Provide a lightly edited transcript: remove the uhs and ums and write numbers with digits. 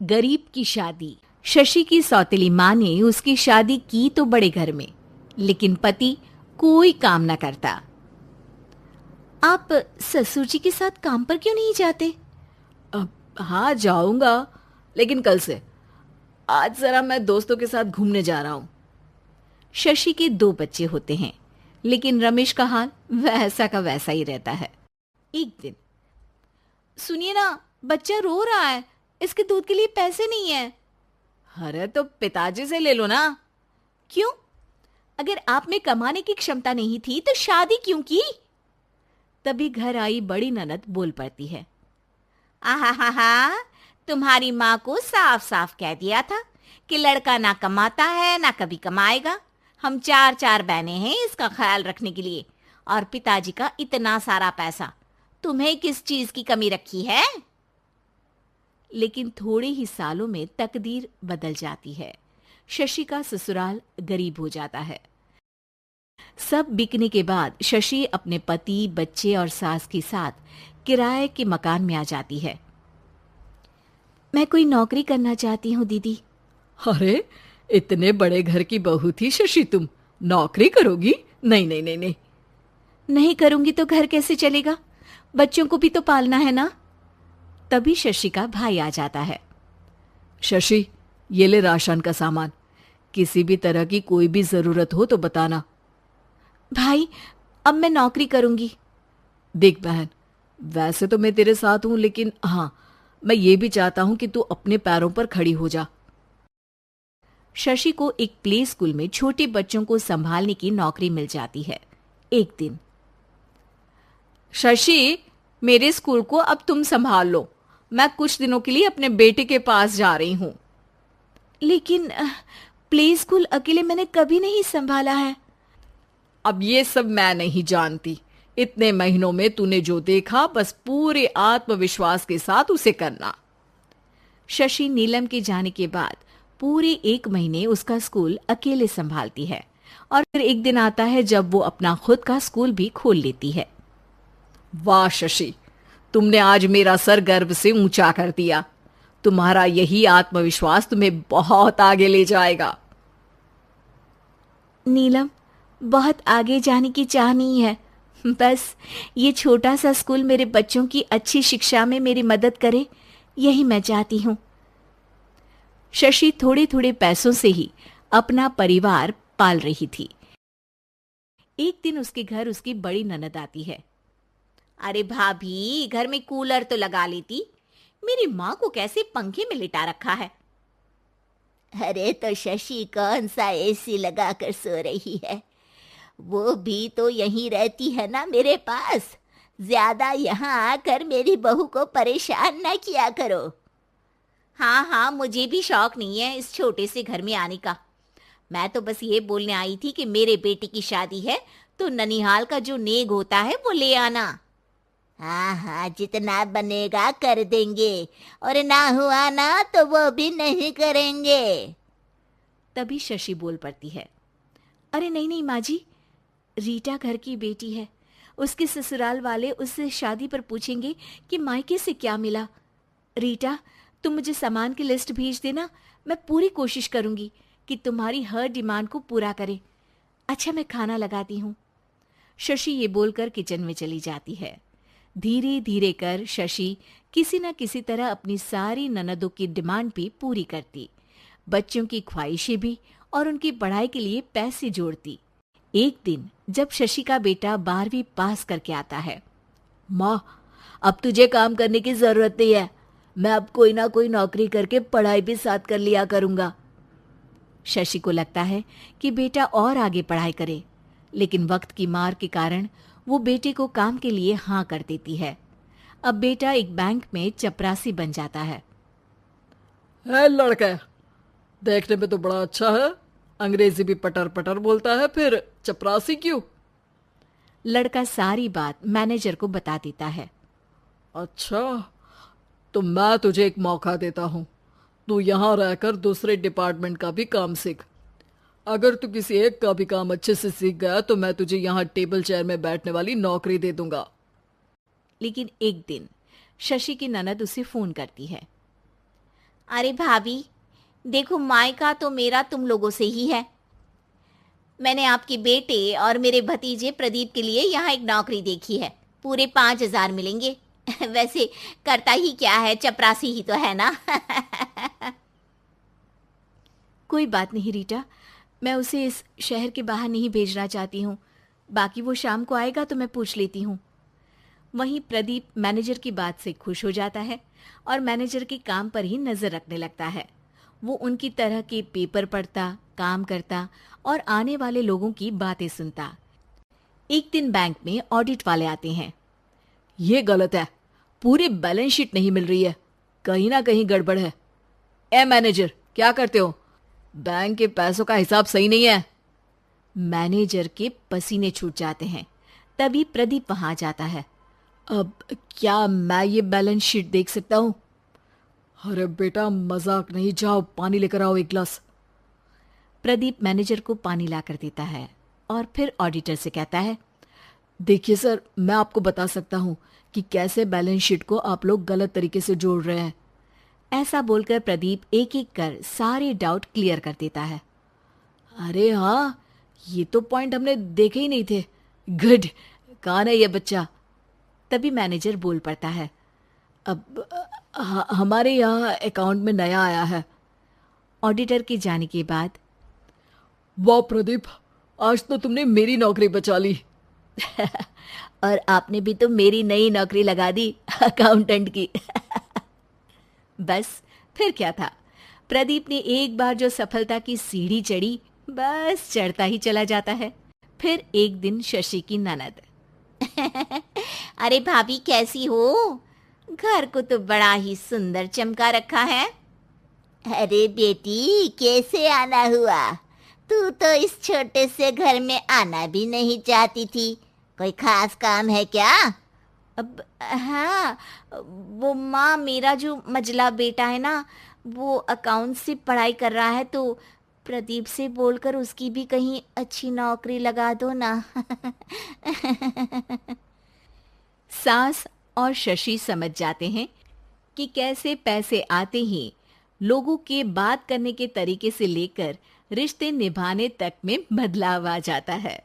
गरीब की शादी। शशि की सौतेली माँ ने उसकी शादी की तो बड़े घर में, लेकिन पति कोई काम न करता। आप ससुर जी के साथ काम पर क्यों नहीं जाते? हाँ जाऊंगा, लेकिन कल से। आज जरा मैं दोस्तों के साथ घूमने जा रहा हूँ। शशि के 2 बच्चे होते हैं, लेकिन रमेश का हाल वैसा का वैसा ही रहता है। एक दिन, सुनिए ना, बच्चा रो रहा है, इसके दूध के लिए पैसे नहीं है। अरे तो पिताजी से ले लो ना। क्यों? अगर आप में कमाने की क्षमता नहीं थी तो शादी क्यों की? तभी घर आई बड़ी ननद बोल पड़ती है। आहा हा हा, तुम्हारी माँ को साफ साफ कह दिया था कि लड़का ना कमाता है ना कभी कमाएगा। हम 4 बहनें हैं इसका ख्याल रखने के लिए, और पिताजी का इतना सारा पैसा, तुम्हें किस चीज की कमी रखी है? लेकिन थोड़े ही सालों में तकदीर बदल जाती है। शशि का ससुराल गरीब हो जाता है। सब बिकने के बाद शशि अपने पति, बच्चे और सास के साथ किराए के मकान में आ जाती है। मैं कोई नौकरी करना चाहती हूँ दीदी। अरे इतने बड़े घर की बहू थी शशि, तुम नौकरी करोगी? नहीं नहीं नहीं नहीं। नहीं करूंगी तो घर कैसे चलेगा? बच्चों को भी तो पालना है ना। तभी शशि का भाई आ जाता है। शशि, ये ले राशन का सामान, किसी भी तरह की कोई भी जरूरत हो तो बताना। भाई, अब मैं नौकरी करूंगी। देख बहन, वैसे तो मैं तेरे साथ हूं, लेकिन हाँ, मैं ये भी चाहता हूं कि तू अपने पैरों पर खड़ी हो जा। शशि को एक प्ले स्कूल में छोटे बच्चों को संभालने की नौकरी मिल जाती है। एक दिन, शशि, मेरे स्कूल को अब तुम संभाल लो। मैं कुछ दिनों के लिए अपने बेटे के पास जा रही हूं। लेकिन प्ले स्कूल अकेले मैंने कभी नहीं संभाला है। अब ये सब मैं नहीं जानती। इतने महीनों में तूने जो देखा, बस पूरे आत्मविश्वास के साथ उसे करना। शशि नीलम के जाने के बाद पूरे 1 महीने उसका स्कूल अकेले संभालती है, और फिर एक दिन आता है जब वो अपना खुद का स्कूल भी खोल लेती है। वाह शशि, तुमने आज मेरा सर गर्व से ऊंचा कर दिया। तुम्हारा यही आत्मविश्वास तुम्हें बहुत आगे ले जाएगा। नीलम, बहुत आगे जाने की चाह नहीं है, बस ये छोटा सा स्कूल मेरे बच्चों की अच्छी शिक्षा में मेरी मदद करे, यही मैं चाहती हूँ। शशि थोड़े थोड़े पैसों से ही अपना परिवार पाल रही थी। एक दिन उसके घर उसकी बड़ी ननद आती है। अरे भाभी, घर में कूलर तो लगा लेती, मेरी माँ को कैसे पंखे में लिटा रखा है? अरे तो शशि कौन सा एसी लगा कर सो रही है? वो भी तो यहीं रहती है ना मेरे पास। ज्यादा यहाँ आकर मेरी बहू को परेशान ना किया करो। हाँ हाँ, मुझे भी शौक नहीं है इस छोटे से घर में आने का। मैं तो बस ये बोलने आई थी कि मेरे बेटे की शादी है तो ननिहाल का जो नेग होता है वो ले आना। हाँ हाँ, जितना बनेगा कर देंगे, और ना हुआ ना तो वो भी नहीं करेंगे। तभी शशि बोल पड़ती है। अरे नहीं नहीं माँ जी, रीटा घर की बेटी है, उसके ससुराल वाले उससे शादी पर पूछेंगे कि मायके से क्या मिला। रीटा, तुम मुझे सामान की लिस्ट भेज देना, मैं पूरी कोशिश करूंगी कि तुम्हारी हर डिमांड को पूरा करे। अच्छा, मैं खाना लगाती हूँ। शशि ये बोलकर किचन में चली जाती है। धीरे धीरे कर शशि किसी न किसी तरह अपनी सारी ननदों की डिमांड भी पूरी करती, बच्चों की ख्वाहिशें भी, और उनकी पढ़ाई के लिए पैसे जोड़ती। एक दिन जब शशि का बेटा 12वीं पास करके आता है। माँ, अब तुझे काम करने की जरूरत नहीं है। मैं अब कोई ना कोई नौकरी करके पढ़ाई भी साथ कर लिया करूंगा। शशि को लगता है कि बेटा और आगे पढ़ाई करे, लेकिन वक्त की मार के कारण वो बेटे को काम के लिए हाँ कर देती है। अब बेटा एक बैंक में चपरासी बन जाता है। लड़का देखने में तो बड़ा अच्छा है, अंग्रेजी भी पटर पटर बोलता है, फिर चपरासी क्यों? लड़का सारी बात मैनेजर को बता देता है। अच्छा, तो मैं तुझे एक मौका देता हूँ। तू यहाँ रहकर दूसरे डिपार्टमेंट का भी काम सीख। अगर तू किसी एक का भी काम अच्छे से सीख गया तो मैं तुझे यहाँ टेबल चेयर में बैठने वाली नौकरी दे दूंगा। लेकिन एक दिन शशि की ननद उसे फोन करती है। अरे भाभी, देखो मायका तो मेरा तुम लोगों से ही है। मैंने आपके बेटे और मेरे भतीजे प्रदीप के लिए यहाँ एक नौकरी देखी है, पूरे 5,000 मिलेंगे। वैसे करता ही क्या है, चपरासी ही तो है ना। कोई बात नहीं रीटा, मैं उसे इस शहर के बाहर नहीं भेजना चाहती हूँ। बाकी वो शाम को आएगा तो मैं पूछ लेती हूँ। वहीं प्रदीप मैनेजर की बात से खुश हो जाता है और मैनेजर के काम पर ही नजर रखने लगता है। वो उनकी तरह के पेपर पढ़ता, काम करता और आने वाले लोगों की बातें सुनता। एक दिन बैंक में ऑडिट वाले आते हैं। ये गलत है, पूरी बैलेंस शीट नहीं मिल रही है, कहीं ना कहीं गड़बड़ है। ए मैनेजर, क्या करते हो? बैंक के पैसों का हिसाब सही नहीं है। मैनेजर के पसीने छूट जाते हैं। तभी प्रदीप वहां जाता है। अब क्या मैं ये बैलेंस शीट देख सकता हूँ? अरे बेटा मजाक नहीं, जाओ पानी लेकर आओ एक गिलास। प्रदीप मैनेजर को पानी लाकर देता है और फिर ऑडिटर से कहता है, देखिए सर, मैं आपको बता सकता हूँ कि कैसे बैलेंस शीट को आप लोग गलत तरीके से जोड़ रहे हैं। ऐसा बोलकर प्रदीप एक एक कर सारे डाउट क्लियर कर देता है। अरे हाँ, ये तो पॉइंट हमने देखे ही नहीं थे। गुड, कौन है ये बच्चा? तभी मैनेजर बोल पड़ता है, अब हमारे यहाँ अकाउंट में नया आया है। ऑडिटर के जाने के बाद, वाह प्रदीप, आज तो तुमने मेरी नौकरी बचा ली। और आपने भी तो मेरी नई नौकरी लगा दी, अकाउंटेंट की। बस फिर क्या था, प्रदीप ने एक बार जो सफलता की सीढ़ी चढ़ी, बस चढ़ता ही चला जाता है। फिर एक दिन शशि की ननद, अरे भाभी कैसी हो? घर को तो बड़ा ही सुंदर चमका रखा है। अरे बेटी, कैसे आना हुआ? तू तो इस छोटे से घर में आना भी नहीं चाहती थी, कोई खास काम है क्या? अब हाँ, वो माँ, मेरा जो मजला बेटा है ना, वो अकाउंट से पढ़ाई कर रहा है, तो प्रदीप से बोलकर उसकी भी कहीं अच्छी नौकरी लगा दो ना। सास और शशि समझ जाते हैं कि कैसे पैसे आते ही लोगों के बात करने के तरीके से लेकर रिश्ते निभाने तक में बदलाव आ जाता है।